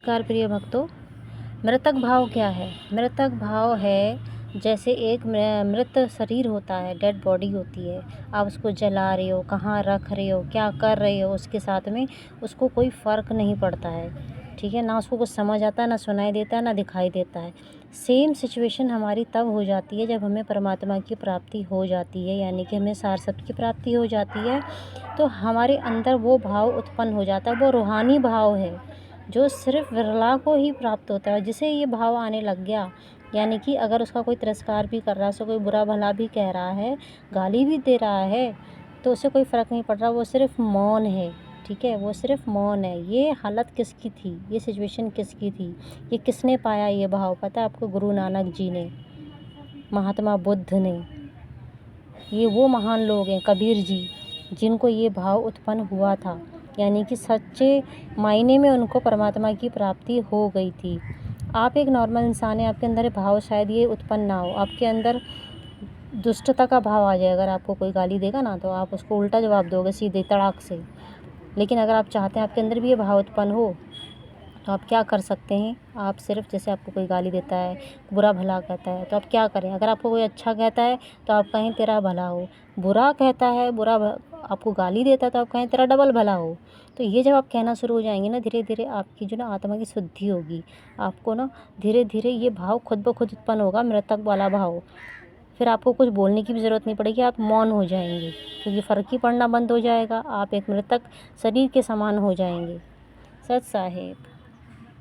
नमस्कार प्रिय भक्तों। मृतक भाव क्या है? मृतक भाव है जैसे एक मृत शरीर होता है, डेड बॉडी होती है। आप उसको जला रहे हो, कहाँ रख रहे हो, क्या कर रहे हो, उसके साथ में उसको कोई फ़र्क नहीं पड़ता है, ठीक है। ना उसको कुछ समझ आता है, ना सुनाई देता है, ना दिखाई देता है। सेम सिचुएशन हमारी तब हो जाती है जब हमें परमात्मा की प्राप्ति हो जाती है, यानी कि हमें सार सत्य की प्राप्ति हो जाती है। तो हमारे अंदर वो भाव उत्पन्न हो जाता है, वो रूहानी भाव है जो सिर्फ विरला को ही प्राप्त होता है। जिसे ये भाव आने लग गया, यानी कि अगर उसका कोई तिरस्कार भी कर रहा है, उसे कोई बुरा भला भी कह रहा है, गाली भी दे रहा है, तो उसे कोई फ़र्क नहीं पड़ रहा, वो सिर्फ मौन है, ठीक है। वो सिर्फ मौन है। ये हालत किसकी थी, ये सिचुएशन किसकी थी, ये किसने पाया ये भाव? पता है आपको? गुरु नानक जी ने, महात्मा बुद्ध ने। ये वो महान लोग हैं, कबीर जी, जिनको ये भाव उत्पन्न हुआ था, यानी कि सच्चे मायने में उनको परमात्मा की प्राप्ति हो गई थी। आप एक नॉर्मल इंसान हैं, आपके अंदर ये भाव शायद ये उत्पन्न ना हो, आपके अंदर दुष्टता का भाव आ जाए। अगर आपको कोई गाली देगा ना, तो आप उसको उल्टा जवाब दोगे, सीधे तड़ाक से। लेकिन अगर आप चाहते हैं आपके अंदर भी ये भाव उत्पन्न हो, तो आप क्या कर सकते हैं? आप सिर्फ, जैसे आपको कोई गाली देता है, बुरा भला कहता है, तो आप क्या करें? अगर आपको कोई अच्छा कहता है तो आप कहें तेरा भला हो, बुरा कहता है, आपको गाली देता है तो आप कहें तेरा डबल भला हो। तो ये जब आप कहना शुरू हो जाएंगे ना, धीरे धीरे आपकी जो ना आत्मा की शुद्धि होगी। आपको ना धीरे धीरे ये भाव खुद ब खुद उत्पन्न होगा, मृतक वाला भाव। फिर आपको कुछ बोलने की भी ज़रूरत नहीं पड़ेगी, आप मौन हो जाएंगे, क्योंकि फ़र्क ही पड़ना बंद हो जाएगा। आप एक मृतक शरीर के समान हो जाएंगे। सच साहेब।